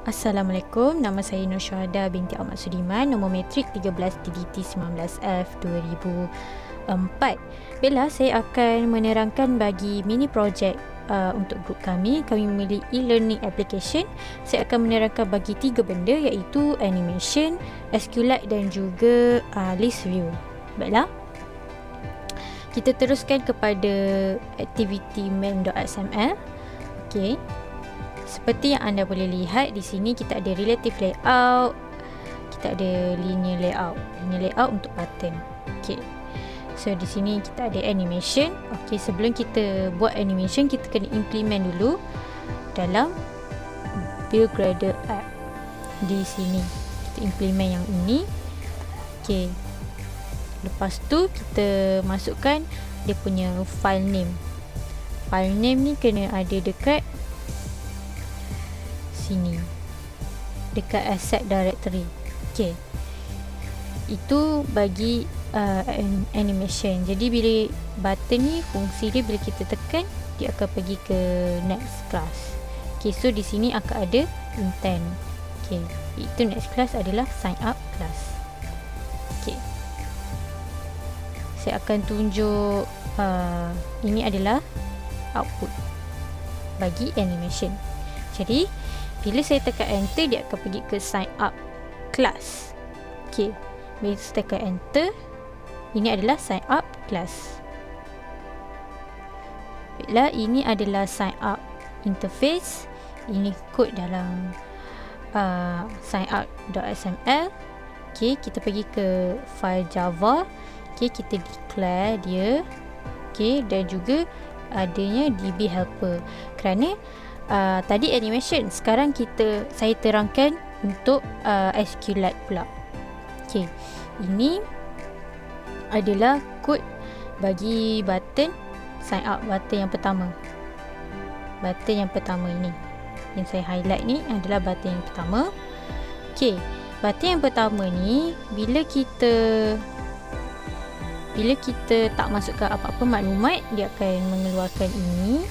Assalamualaikum, nama saya Nur Syuhada binti Ahmad Sudiman, nombor matrik 13 DDT 19F 2004. Baiklah, saya akan menerangkan bagi mini projek untuk grup kami. Kami memilih e-learning application. Saya akan menerangkan bagi 3 benda, iaitu animation, SQLite dan juga list view. Baiklah, kita teruskan kepada activity main.xml. Okey. Seperti yang anda boleh lihat di sini, kita ada relative layout, kita ada linear layout untuk button. Okey. So di sini kita ada animation. Okey, sebelum kita buat animation, kita kena implement dulu dalam build Gradle app. Di sini kita implement yang ini. Okey. Lepas tu kita masukkan dia punya file name. File name ni kena ada dekat sini, dekat asset directory. Okey, itu bagi animation. Jadi bila button ni, fungsi dia bila kita tekan, dia akan pergi ke next class. Okey, so di sini akan ada intent. Okey, itu next class adalah sign up class. Okey, saya akan tunjuk ini adalah output bagi animation. Jadi bila saya tekan enter, dia akan pergi ke sign up class. Okey, bila saya tekan enter, ini adalah sign up class. Baiklah, ini adalah sign up interface. Ini kod dalam sign up.xml. Okey, kita pergi ke file Java. Okey, kita declare dia. Okey, dan juga adanya DB helper. Kerana tadi animation, sekarang saya terangkan untuk SQLite pula. Okey, ini adalah kod bagi button sign up, button yang pertama. Button yang pertama ini yang saya highlight ni adalah button yang pertama. Okey, button yang pertama ni bila kita tak masukkan apa-apa maklumat, dia akan mengeluarkan ini.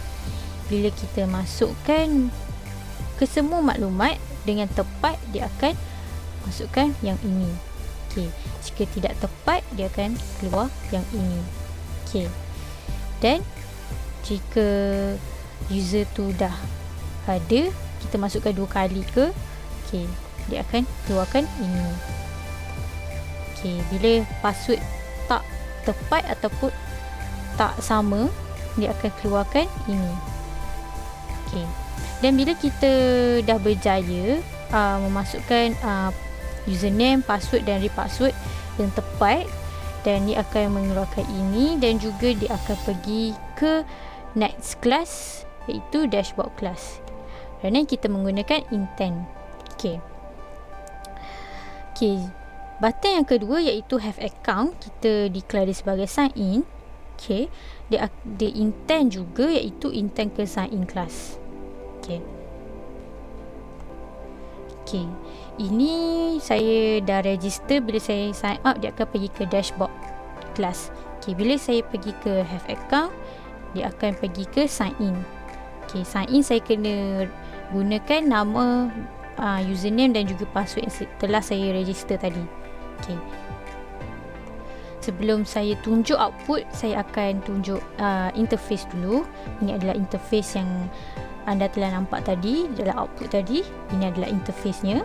Bila kita masukkan ke semua maklumat dengan tepat, dia akan masukkan yang ini. Okey, jika tidak tepat, dia akan keluar yang ini. Okey, dan jika user tu dah ada, kita masukkan 2 kali ke, okey, dia akan keluarkan ini. Okey, bila password tak tepat ataupun tak sama, dia akan keluarkan ini. Okey, dan bila kita dah berjaya memasukkan username, password dan repassword yang tepat, dan dia akan mengeluarkan ini, dan juga dia akan pergi ke next class, iaitu dashboard class, kerana kita menggunakan intent. Okey. Okey, button yang kedua iaitu have account, kita declare dia sebagai sign in. Okey, dia intent juga, iaitu intent ke sign in class. Okey. Okey, ini saya dah register. Bila saya sign up, dia akan pergi ke dashboard class. Okey, bila saya pergi ke have account, dia akan pergi ke sign in. Okey, sign in saya kena gunakan nama, username dan juga password yang telah saya register tadi. Okey, sebelum saya tunjuk output, saya akan tunjuk interface dulu. Ini adalah interface yang anda telah nampak tadi, adalah output tadi. Ini adalah interface-nya.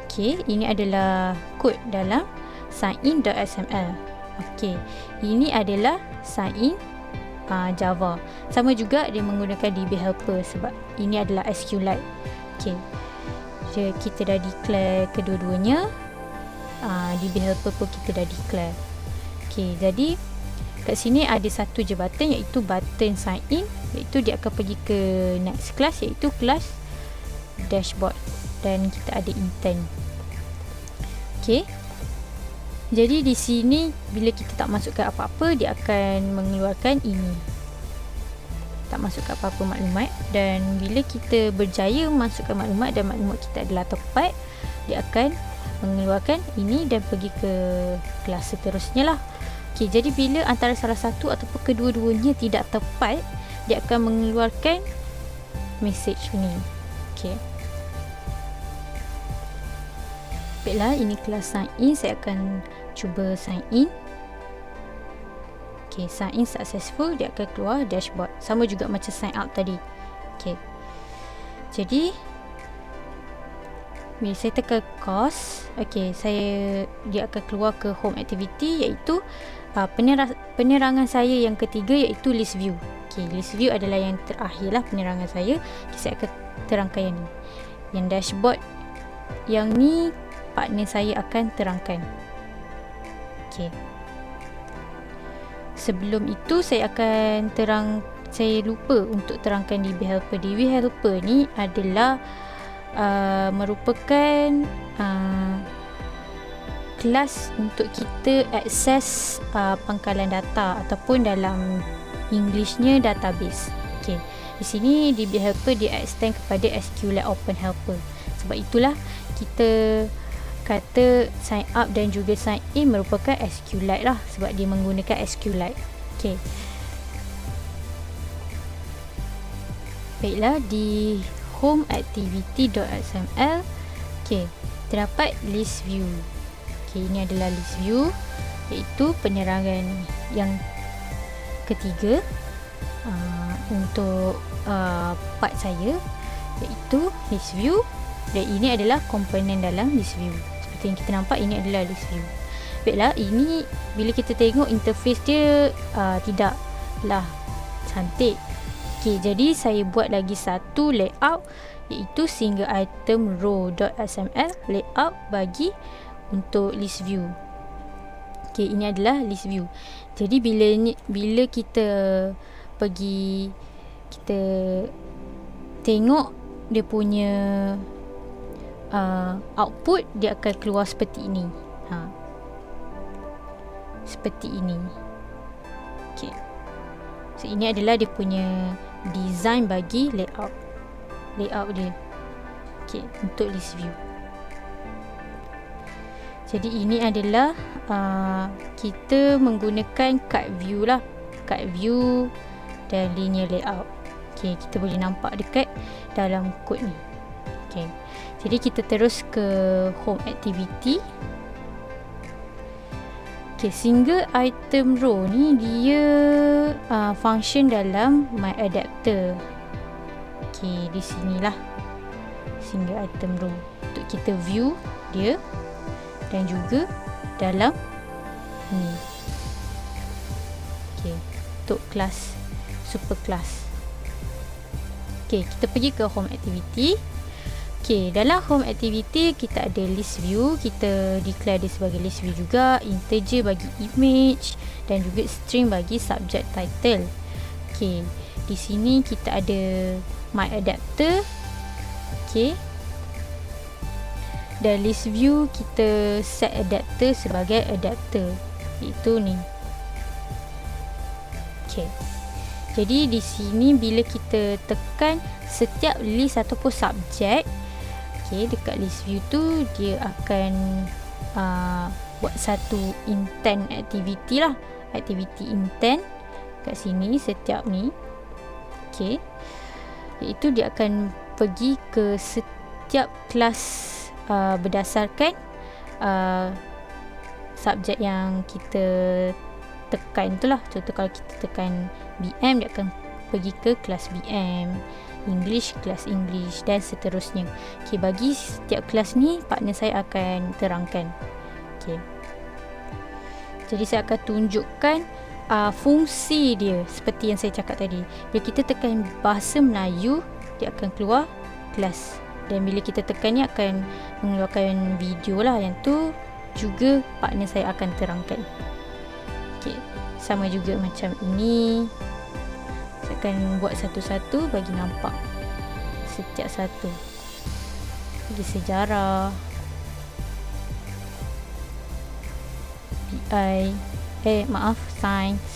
Okey, ini adalah kod dalam signin.xml. Okey, ini adalah sign in Java. Sama juga dia menggunakan DB helper sebab ini adalah SQLite. Okey, kita dah declare kedua-duanya. DB helper pun kita dah declare. Okey, jadi kat sini ada satu je button, iaitu button sign in, iaitu dia akan pergi ke next class, iaitu class dashboard, dan kita ada intent. Okey, jadi di sini bila kita tak masukkan apa-apa, dia akan mengeluarkan ini, tak masukkan apa-apa maklumat. Dan bila kita berjaya masukkan maklumat dan maklumat kita adalah tepat, dia akan mengeluarkan ini dan pergi ke kelas seterusnya lah. Okey, jadi bila antara salah satu ataupun kedua-duanya tidak tepat, dia akan mengeluarkan message ini. Okey, Baiklah, ini kelas sign in. Saya akan cuba sign in. Okay, sign in successful. Dia akan keluar dashboard. Sama juga macam sign up tadi. Okay. Jadi bila saya tekan course, okay, dia akan keluar ke home activity, iaitu penerangan saya yang ketiga, iaitu list view. Okay, list view adalah yang terakhir lah penerangan saya. Okay, saya akan terangkan yang ni. Yang dashboard yang ni partner saya akan terangkan. Okay. Sebelum itu saya lupa untuk terangkan DB Helper. DB Helper ni adalah merupakan kelas untuk kita akses pangkalan data ataupun dalam Englishnya database. Okay. Di sini DB Helper dia extend kepada SQLite Open Helper. Sebab itulah kita kata sign up dan juga sign in merupakan SQLite lah, sebab dia menggunakan SQLite. Okay. Baiklah, di home activity.xml, okay, terdapat list view. Okay, ini adalah list view, iaitu penerangan yang ketiga untuk part saya, iaitu list view, dan ini adalah komponen dalam list view. Seperti yang kita nampak, ini adalah list view. Baiklah, ini bila kita tengok interface dia tidaklah cantik. Okay, jadi saya buat lagi satu layout, iaitu single item row.xml layout bagi untuk list view. Okay, ini adalah list view. Jadi bila kita pergi, kita tengok dia punya output, dia akan keluar seperti ini. Seperti ini. Okay. So ini adalah dia punya design bagi layout dia. Okay, untuk list view. Jadi ini adalah kita menggunakan card view lah, card view dan linear layout. Okay, kita boleh nampak dekat dalam kod ni. Okay. Jadi kita terus ke home activity. Okay, single item row ni dia function dalam my adapter. Okay, di sinilah single item row untuk kita view dia, dan juga dalam ni. Okay, untuk kelas super class. Okay, kita pergi ke home activity. Okay, dalam home activity kita ada list view, kita declare dia sebagai list view juga, integer bagi image dan juga string bagi subject title. Okay, di sini kita ada my adapter. Okay, dan list view kita set adapter sebagai adapter, itu ni. Okay, jadi di sini bila kita tekan setiap list ataupun subjek, okay, dekat list view tu dia akan buat satu intent activity lah, activity intent kat sini setiap ni. Okay, iaitu dia akan pergi ke setiap kelas berdasarkan subjek yang kita tekan tu lah. Contoh kalau kita tekan BM, dia akan pergi ke kelas BM, English, kelas English dan seterusnya. Okay, bagi setiap kelas ni partner saya akan terangkan. Okay, jadi saya akan tunjukkan fungsi dia seperti yang saya cakap tadi. Bila kita tekan bahasa Melayu, dia akan keluar kelas, dan bila kita tekan ni akan mengeluarkan video lah, yang tu juga partner saya akan terangkan. Okay, sama juga macam ini. Saya akan buat satu-satu bagi nampak setiap satu. Bagi sejarah, sains,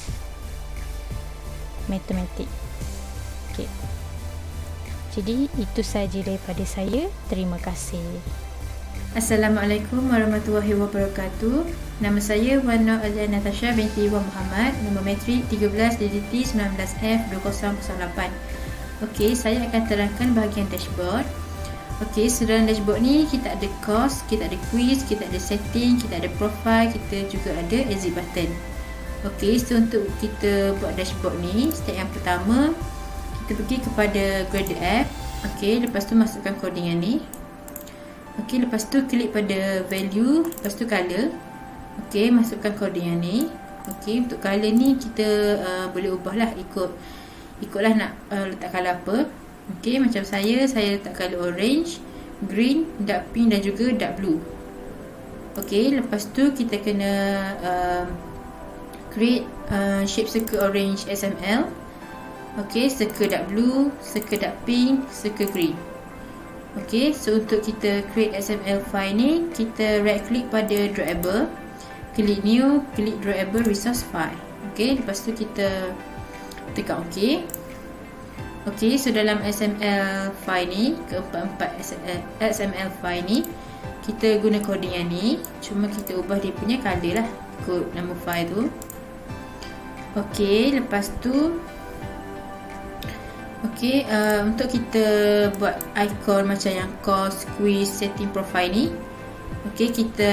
matematik. Okay, jadi itu saja daripada saya. Terima kasih. Assalamualaikum warahmatullahi wabarakatuh. Nama saya Wan Nur Alia Natasha binti Wan Muhammad, nombor matrik 13 DDT 19F 2008. Okey, saya akan terangkan bahagian dashboard. Okey, so dalam dashboard ni kita ada course, kita ada quiz, kita ada setting, kita ada profile, kita juga ada exit button. Okey, so untuk kita buat dashboard ni, step yang pertama kita pergi kepada Gradle app. Okey, lepas tu masukkan coding yang ni. Okey, lepas tu klik pada value, lepas tu color. Okey, masukkan coding yang ni. Okey, untuk color ni kita boleh ubahlah ikutlah nak letak color apa. Okey, macam saya letak color orange, green, dark pink dan juga dark blue. Okey, lepas tu kita kena create shape circle orange XML. Okey, circle dark blue, circle dark pink, circle green. Okey, so untuk kita create XML file ni, kita right click pada drawable, klik new, klik drawable resource file. Okey, lepas tu kita tekan OK. Okey, so dalam XML file ni, keempat-empat XML file ni, kita guna coding yang ni, cuma kita ubah dia punya color lah, ikut nama file tu. Okey, lepas tu okey, untuk kita buat icon macam yang course, quiz, setting, profile ni, okey, kita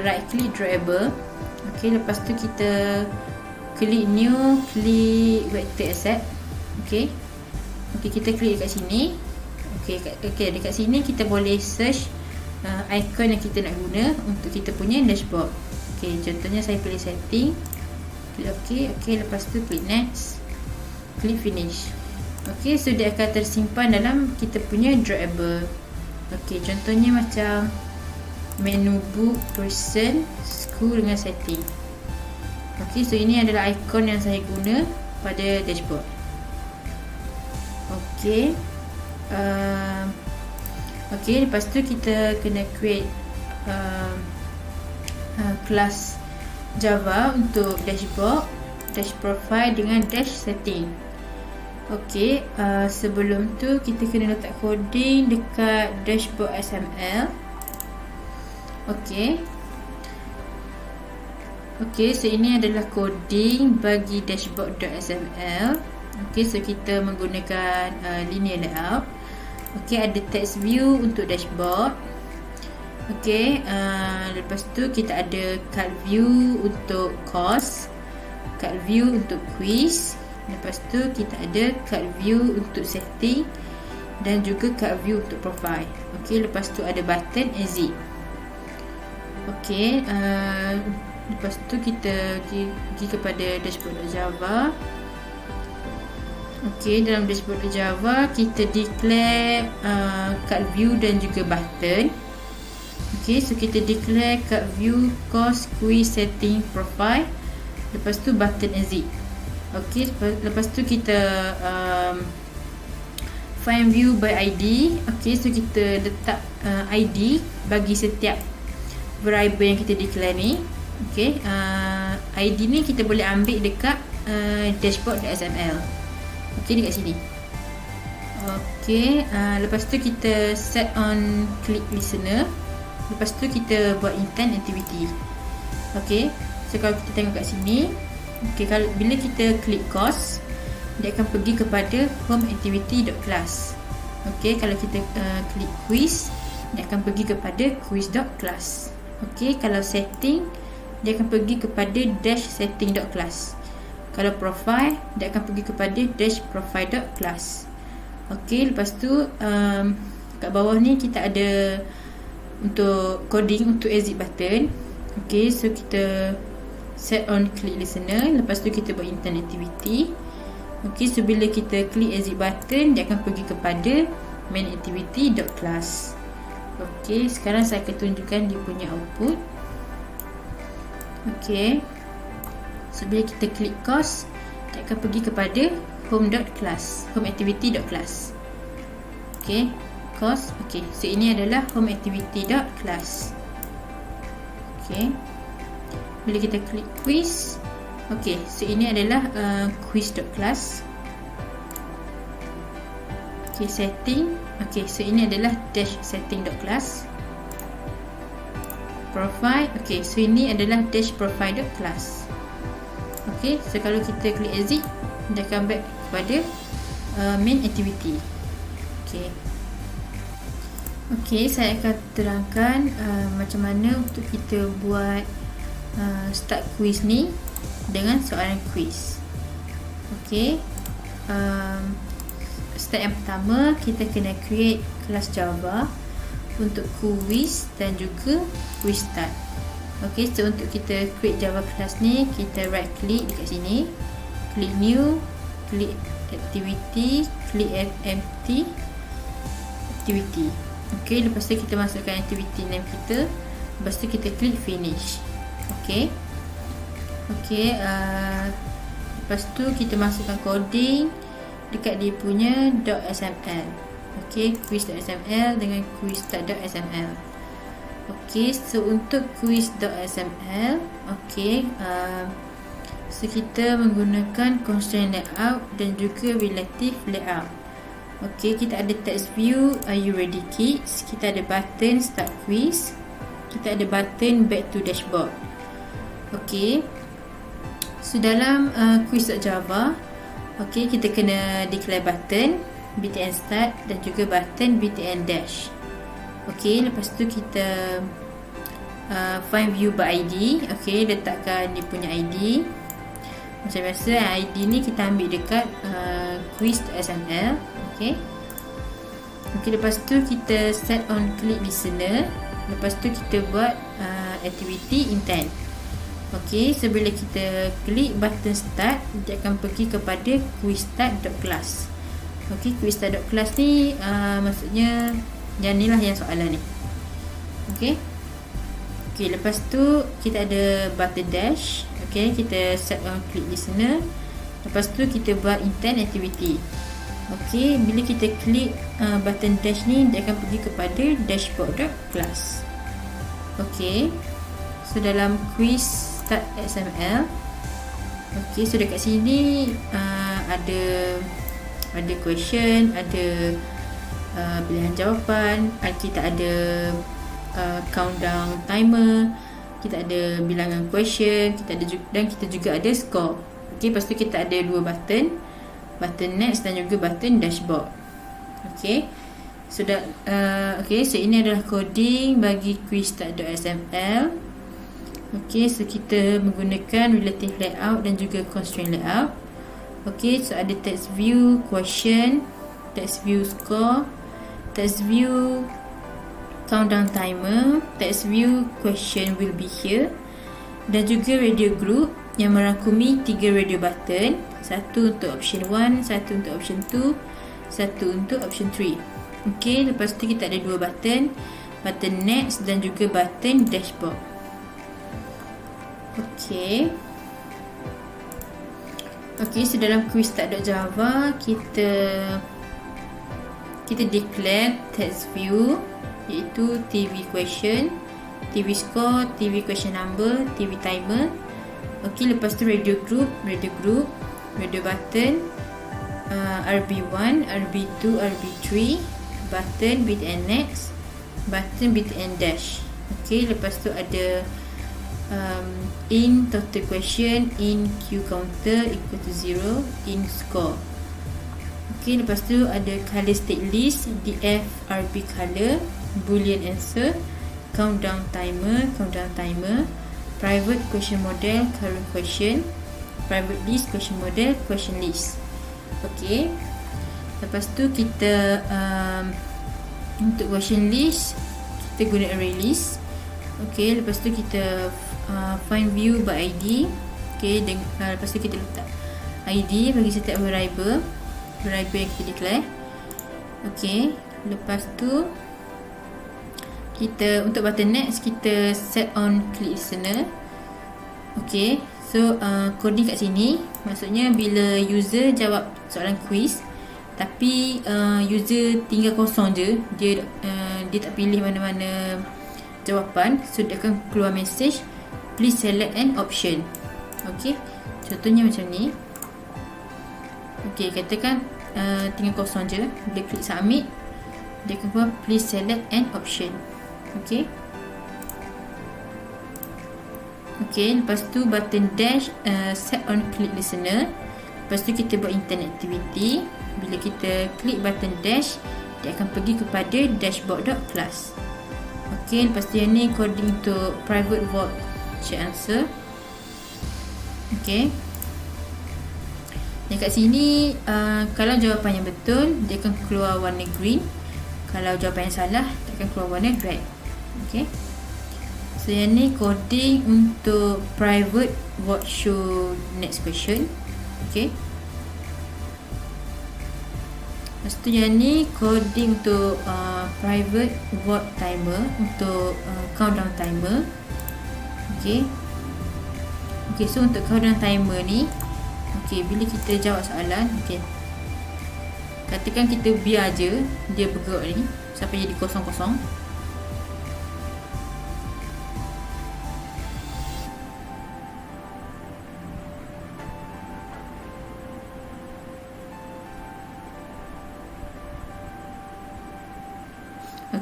right click drawable. Okey, lepas tu kita klik new, klik vector asset. Okey. Okey, kita klik dekat sini. Okey, dekat sini kita boleh search icon yang kita nak guna untuk kita punya dashboard. Okey, contohnya saya pilih setting. Klik OK. Okey, lepas tu klik next. Klik finish. Okey, so dia akan tersimpan dalam kita punya drawable. Okey, contohnya macam menu book, person, school dengan setting. Okey, so ini adalah icon yang saya guna pada dashboard. Okey. Okey, lepas tu kita kena create kelas Java untuk dashboard, dash profile dengan dash setting. Okey, sebelum tu kita kena letak coding dekat dashboard XML. Okey. Okey, so ini adalah coding bagi dashboard.xml. Okey, so kita menggunakan linear layout. Okey, ada text view untuk dashboard. Okey, lepas tu kita ada card view untuk course, card view untuk quiz. Lepas tu kita ada card view untuk setting dan juga card view untuk profile. Okey, lepas tu ada button exit. Okey, lepas tu kita pergi kepada dashboard.java. Okey, dalam dashboard.java kita declare card view dan juga button. Okey, so kita declare card view, course, quiz, setting, profile. Lepas tu button exit. Okey, lepas tu kita find view by ID. Okey, so kita letak ID bagi setiap variable yang kita declare ni. Okey, ID ni kita boleh ambil dekat dashboard.xml. Okey, dekat sini. Okey, lepas tu kita set on click listener. Lepas tu kita buat intent activity. Okey, so kalau kita tengok kat sini, okey, kalau bila kita klik course, dia akan pergi kepada home activity.class. Okey, kalau kita klik quiz, dia akan pergi kepada quiz.class. Okey, kalau setting, dia akan pergi kepada dash setting.class. Kalau profile, dia akan pergi kepada dash profile.class. Okey, lepas tu kat bawah ni kita ada untuk coding untuk exit button. Okey, so kita set on click listener. Lepas tu kita buat intent activity. Okey, so bila kita klik exit button, dia akan pergi kepada main activity.class. Okey, sekarang saya akan tunjukkan dia punya output. Okey, so bila kita klik course, dia akan pergi kepada home.class, home activity.class. Okey, course. Okey, so ini adalah home activity.class. Okey, bila kita klik quiz, okey, so ini adalah quiz.class. Okey, setting. Okey, so ini adalah dash setting.class. Profile. Okey, so ini adalah dash profile.class. Okey, so kalau kita klik exit, dia akan back kepada main activity. Okey. Okey, saya akan terangkan macam mana untuk kita buat start quiz ni dengan soalan quiz. Okey, step yang pertama, kita kena create kelas Java untuk quiz dan juga quiz start. Okey, so untuk kita create Java class ni, kita right click dekat sini, klik new, klik activity, klik empty activity. Okey, lepas tu kita masukkan activity name kita, lepas tu kita klik finish. Okey, lepas tu kita masukkan coding dekat dia punya .sml. Okey, quiz.sml dengan quiz.sml. Okey, so untuk quiz.sml, okey, so kita menggunakan constraint layout dan juga relative layout. Okey, kita ada text view, are you ready kids? Kita ada button start quiz. Kita ada button back to dashboard. Okey, so dalam quiz.java, okey, kita kena declare button btn start dan juga button btn dash. Okey, lepas tu kita find view by ID. Okey, letakkan dia punya ID. Macam biasa, ID ni kita ambil dekat quiz.sml. Okey, lepas tu kita set on click listener. Lepas tu kita buat activity intent. Okey, so bila kita klik button start, dia akan pergi kepada quizstart.class. Okey, quizstart.class ni maksudnya yang ni lah yang soalan ni. Okey, lepas tu kita ada button dash. Okey, kita set on click listener. Lepas tu kita buat intent activity. Okey, bila kita klik button dash ni, dia akan pergi kepada dashboard.class. Okey, so dalam quiz start XML, okey, so dekat sini ada question, ada pilihan jawapan, kita ada countdown timer, kita ada bilangan question, kita ada dan kita juga ada score. Okey, lepas tu kita ada dua button next dan juga button dashboard. Okey, so so ini adalah coding bagi quiz.sml. Okey, so kita menggunakan relative layout dan juga constraint layout. Okey, so ada text view question, text view score, text view countdown timer, text view question will be here, dan juga radio group yang merangkumi 3 radio button, satu untuk option 1, satu untuk option 2, satu untuk option 3. Okey, lepas tu kita ada dua button next dan juga button dashboard. Okey, so dalam quiz.java kita declare text view, iaitu TV question, TV score, TV question number, TV timer. Okey, lepas tu radio group, radio button, RB1, RB2, RB3, button btn next, button btn dash. Okey, lepas tu ada in total question, in queue counter equal to 0, in score. Okey, lepas tu ada color state list, df rb color, boolean answer, countdown timer, private question model, current question, private list, question model, question list. Okey, lepas tu kita untuk question list kita guna array list. Okey, lepas tu kita find view by ID. Okey, lepas tu kita letak ID bagi setiap variable yang kita declare. Okey, lepas tu kita untuk button next kita set on click listener. Okey, so coding kat sini maksudnya bila user jawab soalan quiz tapi user tinggal kosong je, dia tak pilih mana-mana jawapan, so dia akan keluar message please select an option. Okey, contohnya macam ni. Okey, katakan tinggal kosong je, bila klik submit dia akan keluar please select an option. Okey, lepas tu button dash set on click listener. Lepas tu kita buat intent activity. Bila kita klik button dash, dia akan pergi kepada dashboard.class. Okey, lepas tu yang ni coding untuk private void check answer. Okey, dekat sini kalau jawapan yang betul dia akan keluar warna green, kalau jawapan yang salah dia akan keluar warna red. Okey, so yang ni coding untuk private void show next question. Okey, lepas tu yang ni coding untuk private void timer, untuk countdown timer. Okey, so untuk countdown timer ni, bila kita jawab soalan, katakan kita biar je dia bergerak ni sampai jadi kosong-kosong.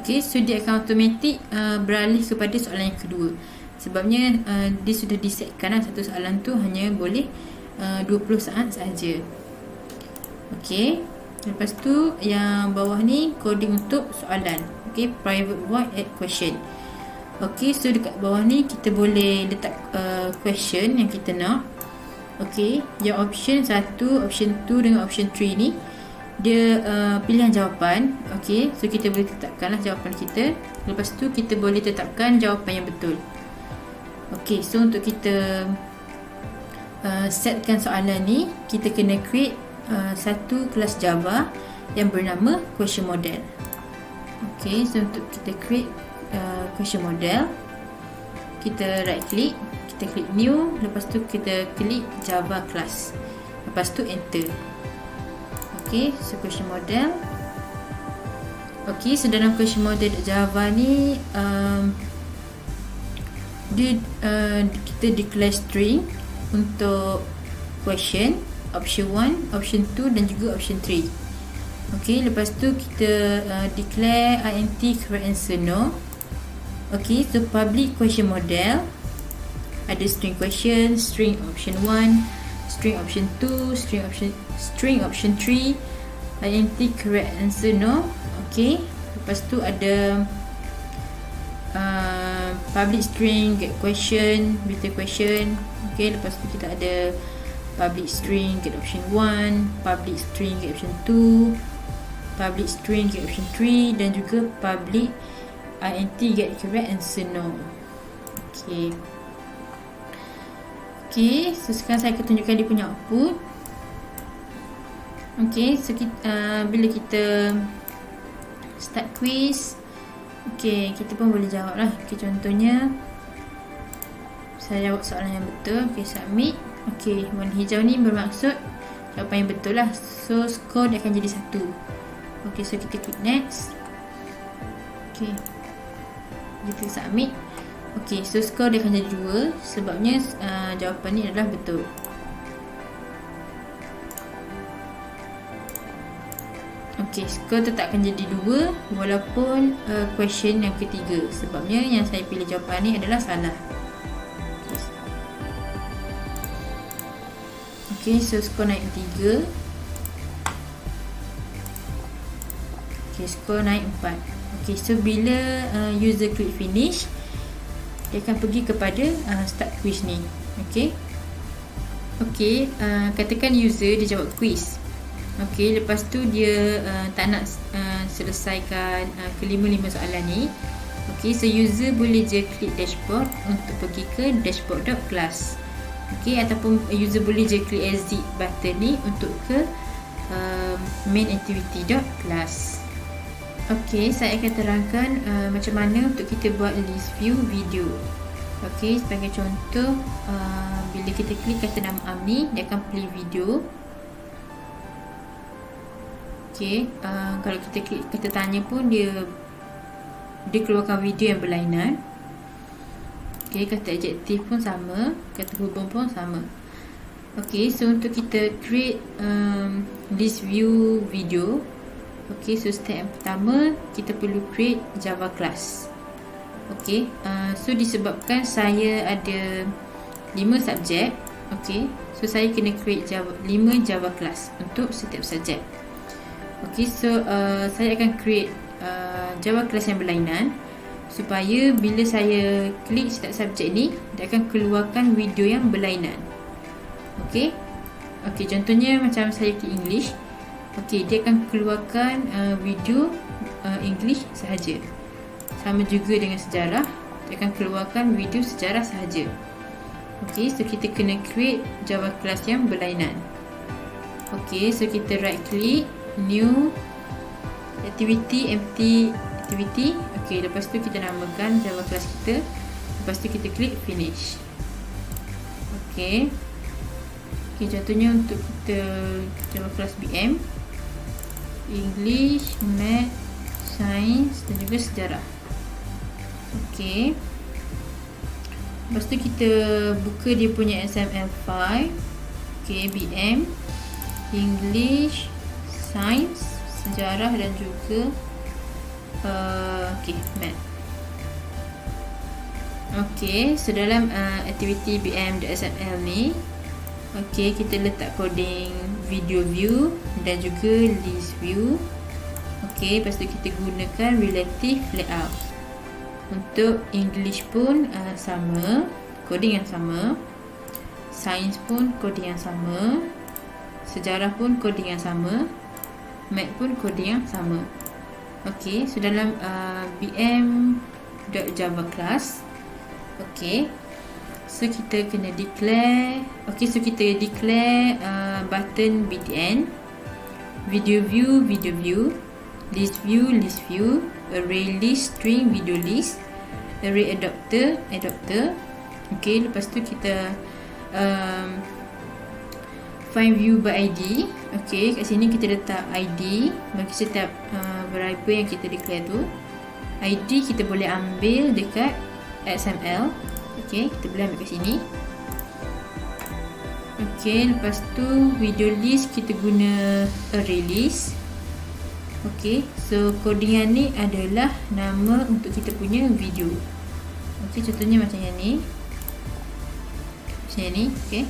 So dia akan automatik beralih kepada soalan yang kedua. Sebabnya dia sudah disetkan satu soalan tu hanya boleh 20 saat sahaja. Lepas tu yang bawah ni coding untuk soalan. Private void add question. So dekat bawah ni kita boleh letak question yang kita nak. Yang option 1, option 2 dengan option 3 ni dia pilihan jawapan. So kita boleh tetapkanlah jawapan kita. Lepas tu kita boleh tetapkan jawapan yang betul. So untuk kita setkan soalan ni, kita kena create satu kelas Java yang bernama question model. So untuk kita create question model, kita right click, kita klik new, lepas tu kita klik Java class, lepas tu enter. So question model. So dalam question model Java ni kita declare string untuk question, option 1, option 2 dan juga option 3. Lepas tu kita declare int correct answer no. So public question model ada string question, string option 1, string option 2, string option 3, int correct answer no. Lepas tu ada public string get question, return question. Lepas tu kita ada public string get option 1, public string get option 2, public string get option 3 dan juga public int get correct answer no. So sekarang saya akan tunjukkan dia punya output. So bila kita start quiz, kita pun boleh jawab lah. Contohnya saya jawab soalan yang betul. Submit. Warna hijau ni bermaksud jawapan yang betul lah. So skor dia akan jadi 1. So kita klik next. Kita submit. So skor dia akan jadi 2 sebabnya jawapan ni adalah betul. Skor tetap akan jadi 2 walaupun question yang ketiga, sebabnya yang saya pilih jawapan ni adalah salah. So skor naik 3. Skor naik 4. So bila user klik finish, dia akan pergi kepada start quiz ni. Katakan user dia jawab quiz. Lepas tu dia tak nak selesaikan kelima-lima soalan ni. So user boleh je klik dashboard untuk pergi ke dashboard.class. Ataupun user boleh je klik exit button ni untuk ke main activity.class. Saya akan terangkan macam mana untuk kita buat list view video. Sebagai contoh, bila kita klik kata nama am ni, dia akan play video. Kalau kita klik kata tanya pun dia keluarkan video yang berlainan. Kata adjektif pun sama, kata hubung pun sama. So untuk kita create list view video, so step yang pertama kita perlu create Java class. So disebabkan saya ada 5 subjek, so saya kena create 5 Java class untuk setiap subjek. Okay, so saya akan create Java class yang berlainan supaya bila saya klik start subject ni, dia akan keluarkan video yang berlainan. Okay, contohnya macam saya klik English. Okay, dia akan keluarkan video English sahaja. Sama juga dengan sejarah, dia akan keluarkan video sejarah sahaja. Okay, so kita kena create Java class yang berlainan. Okay, so kita right click, new activity, empty activity. Okay, lepas tu kita namakan Java class kita. Lepas tu kita klik finish. Okay, contohnya untuk kita Java class BM, English, Math, Science dan juga sejarah. Okay, lepas tu kita buka dia punya XML file. Okay, BM, English, Science, sejarah dan juga Math. Okay, so dalam activity BM.xml ni, okay, kita letak coding video view dan juga list view. Okay, lepas tu kita gunakan relative layout. Untuk English pun sama, coding yang sama. Science pun coding yang sama. Sejarah pun coding yang sama. Math pun coding yang sama. Okay, so dalam bm.java class, okay, so kita kena declare. Okay, so kita declare button btn, video view, list view, array list, string video list, array adapter. Okay, lepas tu kita find view by ID. Okay, kat sini kita letak ID bagi setiap variable yang kita declare tu. ID kita boleh ambil dekat XML. Okay, kita boleh ambil kat sini. Okay, lepas tu video list kita guna array list. Okay, so codingan ni adalah nama untuk kita punya video. Okay, contohnya macam yang ni. Macam yang ni, okay.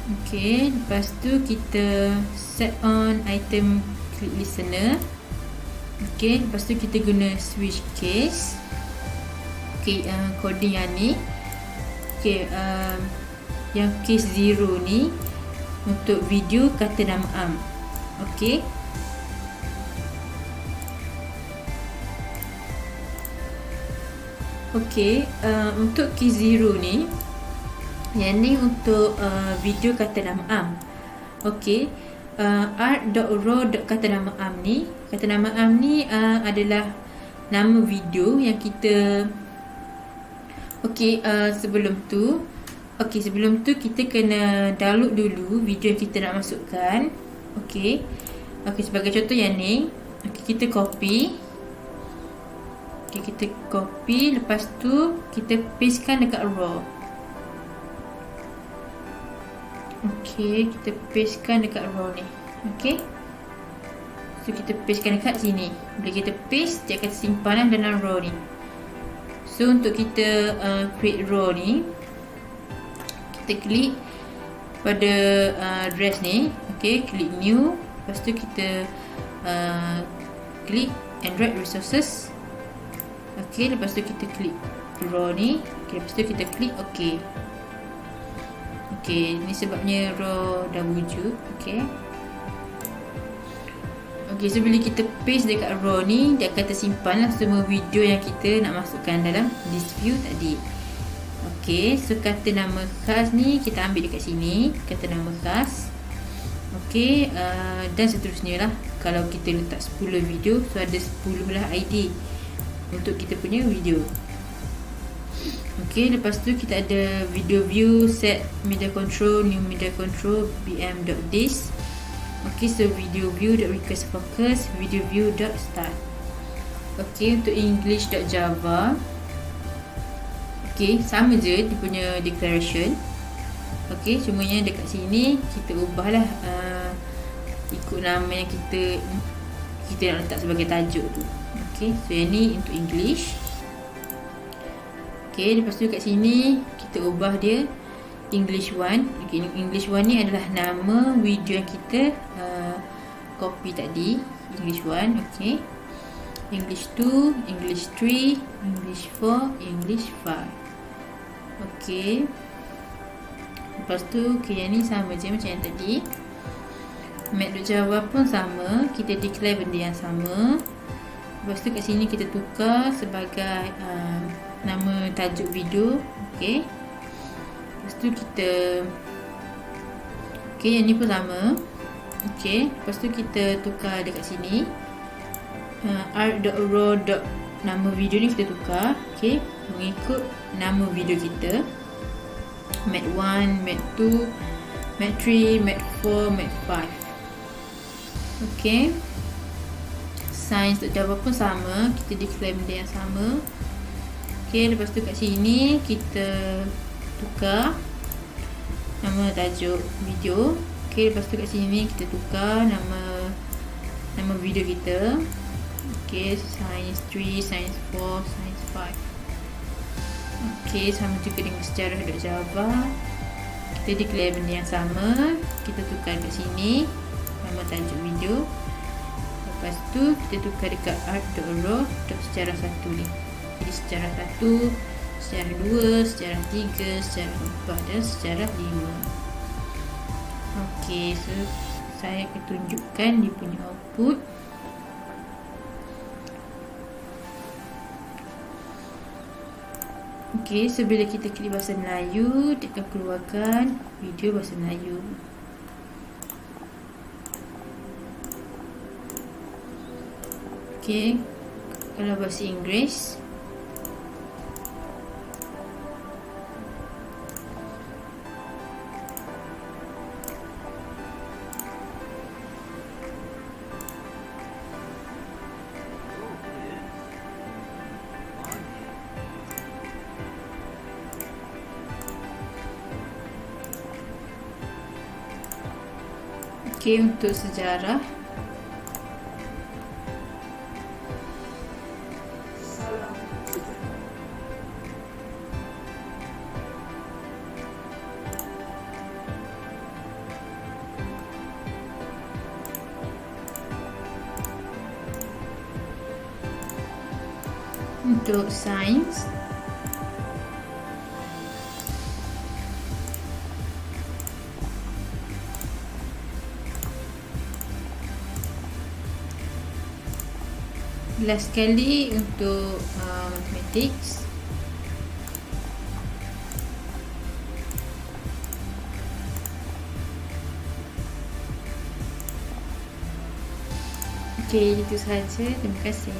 Okay, lepas tu kita set on item click listener. Okay, lepas tu kita guna switch case. Okay, coding yang ni. Okay, yang case 0 ni untuk video kata nama am. Okay, okay, untuk case 0 ni, yang ni untuk video kata nama am. Okay, art.raw.kata nama am ni, kata nama am ni adalah nama video yang kita. Okay, sebelum tu kita kena download dulu video yang kita nak masukkan. Okay, sebagai contoh yang ni. Okay, kita copy. Okay, kita copy, lepas tu kita pastekan dekat raw. Okay, kita pastekan dekat raw ni. Okay, so kita pastekan dekat sini. Bila kita paste, dia akan simpan dalam raw ni. So untuk kita create raw ni, kita klik pada address ni. Okay, klik new. Lepas tu kita klik Android resources. Okay, lepas tu kita klik raw ni. Okay, lepas tu kita klik OK. Okay, ni sebabnya raw dah wujud. Okay, so bila kita paste dekat raw ni, dia akan tersimpan lah semua video yang kita nak masukkan dalam list view tadi. Okay, so kata nama khas ni kita ambil dekat sini, kata nama khas. Okay, dan seterusnya lah. Kalau kita letak 10 video, so ada 10 lah ID untuk kita punya video. Okay, lepas tu kita ada video view, set media control, new media control, bm.disk. Okay, so video view.request focus, video view.start. Okay, untuk english.java, okay, sama je dia punya declaration. Okay, cumanya dekat sini kita ubahlah ikut nama yang kita nak letak sebagai tajuk tu. Okay, so yang ni untuk English. Okay, lepas tu kat sini kita ubah dia English 1. Okay, English 1 ni adalah nama video yang kita copy tadi. English 1, okay. English 2, English 3, English 4, English 5. Okay. Lepas tu, okay, yang ni sama je macam yang tadi. Math.java pun sama. Kita declare benda yang sama. Lepas tu kat sini kita tukar sebagai nama tajuk video. Okay. Lepas tu kita, okay, yang ni pun sama. Okay. Lepas tu kita tukar dekat sini. art.raw. Nama video ni kita tukar, okay, mengikut nama video kita. Mat 1, Mat 2, Mat 3, Mat 4, Mat 5. Okay. Science.java pun sama. Kita declare benda yang sama. Okay, lepas tu kat sini kita tukar nama tajuk video. Okay, lepas tu kat sini kita tukar nama video kita. Okay, Science 3, Science 4, Science 5. Okay, sama juga dengan sejarah.java. Kita declare benda yang sama. Kita tukar kat sini nama tajuk video. Lepas tu kita tukar dekat art.raw sejarah 1 ni. Jadi sejarah 1, sejarah 2, sejarah 3, sejarah 4 dan sejarah 5. Okay, so saya akan tunjukkan dia punya output. Okay, so bila kita klik bahasa Melayu, dia akan keluarkan video bahasa Melayu. Okay, kalau bahasa Inggeris, okay, untuk sejarah, untuk sains, last sekali untuk mathematics. Okay, itu sahaja. Terima kasih.